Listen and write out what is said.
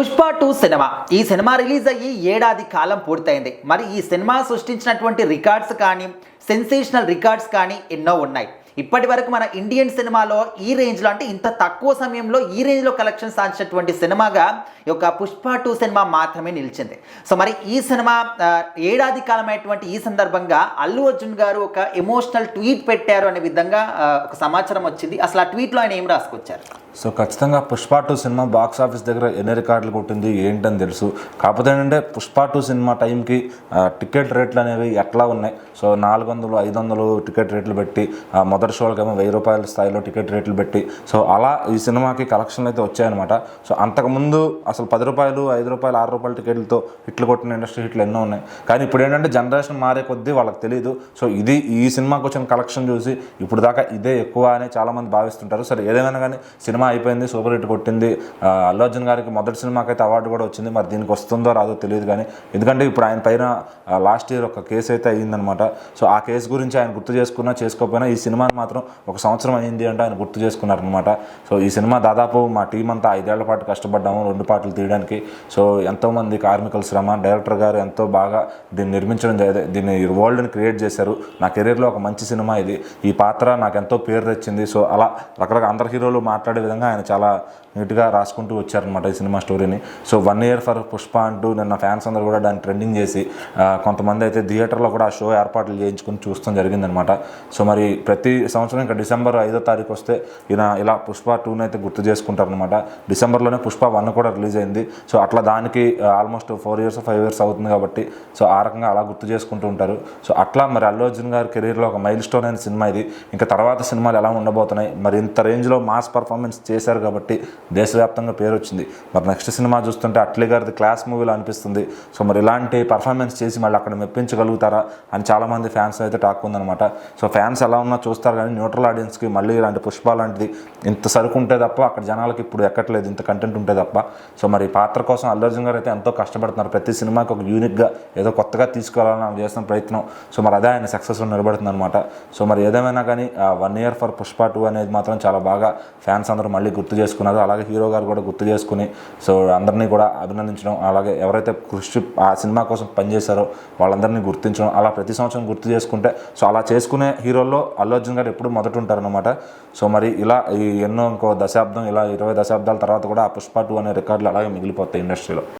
Pushpa 2 cinema ఈ cinema release అయ్యి ఏడాది కాలం పూర్తయింది. మరి ఈ సినిమా సృష్టించినటువంటి రికార్డ్స్ కానీ సెన్సేషనల్ రికార్డ్స్ కానీ ఎన్నో ఉన్నాయి. ఇప్పటి వరకు మన ఇండియన్ సినిమాలో ఈ రేంజ్లో అంటే ఇంత తక్కువ సమయంలో ఈ రేంజ్లో కలెక్షన్ సాధించినటువంటి సినిమాగా ఈ యొక్క పుష్ప 2 సినిమా మాత్రమే నిలిచింది. సో మరి ఈ సినిమా ఏడాది కాలమైనటువంటి ఈ సందర్భంగా అల్లు అర్జున్ గారు ఒక ఎమోషనల్ ట్వీట్ పెట్టారు అనే విధంగా ఒక సమాచారం వచ్చింది. అసలు ఆ ట్వీట్లో ఆయన ఏం రాసుకొచ్చారు? సో ఖచ్చితంగా పుష్ప 2 సినిమా బాక్స్ ఆఫీస్ దగ్గర ఎన్ని రికార్డులు కొట్టింది ఏంటని తెలుసు. కాకపోతే ఏంటంటే పుష్ప 2 సినిమా టైంకి టికెట్ రేట్లు అనేవి ఎట్లా ఉన్నాయి. సో 400 500 టికెట్ రేట్లు పెట్టి మొదటి షోలకేమో 1000 రూపాయల స్థాయిలో టికెట్ రేట్లు పెట్టి సో అలా ఈ సినిమాకి కలెక్షన్లు అయితే వచ్చాయన్నమాట. సో అంతకుముందు అసలు 10 రూపాయలు 5 రూపాయలు 6 రూపాయల టికెట్లతో హిట్లు కొట్టిన ఇండస్ట్రీ హిట్లు ఎన్నో ఉన్నాయి. కానీ ఇప్పుడు ఏంటంటే జనరేషన్ మారే కొద్దీ వాళ్ళకి తెలియదు. సో ఇది ఈ సినిమాకి వచ్చిన కలెక్షన్ చూసి ఇప్పుడు దాకా ఇదే ఎక్కువ అని చాలామంది భావిస్తుంటారు. సరే ఏదేమైనా కానీ సినిమా అయిపోయింది, సూపర్ హిట్ కొట్టింది. అల్లు అర్జున్ గారికి మొదటి సినిమాకైతే అవార్డు కూడా వచ్చింది. మరి దీనికి వస్తుందో రాదో తెలియదు. కానీ ఎందుకంటే ఇప్పుడు ఆయన పైన లాస్ట్ ఇయర్ ఒక కేసు అయితే అయ్యిందనమాట. సో ఆ కేసు గురించి ఆయన గుర్తు చేసుకున్నా చేసుకోకపోయినా ఈ సినిమాని మాత్రం 1 సంవత్సరం అయింది అంటే ఆయన గుర్తు చేసుకున్నారనమాట. సో ఈ సినిమా దాదాపు మా టీం అంతా 5 ఏళ్ల పాటు కష్టపడ్డాము 2 పాటలు తీయడానికి. సో ఎంతోమంది కార్మికుల శ్రమ, డైరెక్టర్ గారు ఎంతో బాగా దీన్ని నిర్మించడం, దీన్ని వరల్డ్ని క్రియేట్ చేశారు. నా కెరీర్లో ఒక మంచి సినిమా ఇది. ఈ పాత్ర నాకు ఎంతో పేరు తెచ్చింది. సో అలా రకరకాల అందరు హీరోలు మాట్లాడే విధంగా ఆయన చాలా నీట్గా రాసుకుంటూ వచ్చారనమాట ఈ సినిమా స్టోరీని. సో 1 year ఫర్ పుష్ప అంటూ నిన్న ఫ్యాన్స్ అందరూ కూడా దాన్ని ట్రెండింగ్ చేసి కొంతమంది అయితే థియేటర్లో కూడా ఆ షో ఏర్పాట్లు చేయించుకుని చూస్తాం జరిగిందనమాట. సో మరి ప్రతి సంవత్సరం ఇంకా డిసెంబర్ 5వ తారీఖు వస్తే ఈయన ఇలా పుష్ప 2 అయితే గుర్తు చేసుకుంటారనమాట. డిసెంబర్లోనే పుష్ప 1 కూడా రిలీజ్ అయింది. సో అట్లా దానికి ఆల్మోస్ట్ 4 years 5 years అవుతుంది కాబట్టి సో ఆ రకంగా అలా గుర్తు చేసుకుంటూ ఉంటారు. సో అట్లా మరి అల్లు అర్జున్ గారి కెరీర్లో ఒక మైల్ స్టోన్ అయిన సినిమా ఇది. ఇంకా తర్వాత సినిమాలు ఎలా ఉండబోతున్నాయి, మరి ఇంత రేంజ్లో మాస్ పర్ఫార్మెన్స్ చేశారు కాబట్టి దేశవ్యాప్తంగా పేరు వచ్చింది. మరి నెక్స్ట్ సినిమా చూస్తుంటే అట్లీ గారిది క్లాస్ మూవీలో అనిపిస్తుంది. సో మరి ఇలాంటి పర్ఫార్మెన్స్ చేసి మళ్ళీ అక్కడ మెప్పించగలుగుతారా అని చాలామంది ఫ్యాన్స్ అయితే టాక్ ఉందనమాట. సో ఫ్యాన్స్ ఎలా ఉన్నా చూస్తారు కానీ న్యూట్రల్ ఆడియన్స్కి మళ్ళీ ఇలాంటి పుష్ప లాంటిది ఇంత సరుకు ఉంటే తప్ప అక్కడ జనాలకి ఇప్పుడు ఎక్కట్లేదు, ఇంత కంటెంట్ ఉంటే తప్ప. సో మరి పాత్ర కోసం అల్లు అర్జున్ గారు అయితే ఎంతో కష్టపడుతున్నారు. ప్రతి సినిమాకి ఒక యూనిక్గా ఏదో కొత్తగా తీసుకురావాలని ఆయన చేస్తున్న ప్రయత్నం. సో మరి అదే ఆయన సక్సెస్లో నిలబడుతుంది అనమాట. సో మరి ఏదేమైనా కానీ 1 year ఫర్ పుష్ప 2 అనేది మాత్రం చాలా బాగా ఫ్యాన్స్ అందరూ మళ్ళీ గుర్తు చేసుకున్నారు. అలాగే హీరో గారు కూడా గుర్తు చేసుకుని సో అందరినీ కూడా అభినందించడం, అలాగే ఎవరైతే కృషి ఆ సినిమా కోసం పనిచేశారో వాళ్ళందరినీ గుర్తించడం, అలా ప్రతి సంవత్సరం గుర్తు చేసుకుంటే సో అలా చేసుకునే హీరోల్లో అల్లు అర్జున్ గారు ఎప్పుడు మొదట ఉంటారనమాట. సో మరి ఇలా ఈ ఎన్నో ఇంకో దశాబ్దం ఇలా 20 దశాబ్దాల తర్వాత కూడా ఆ పుష్ప 2 అనే రికార్డులు అలాగే మిగిలిపోతాయి ఇండస్ట్రీలో.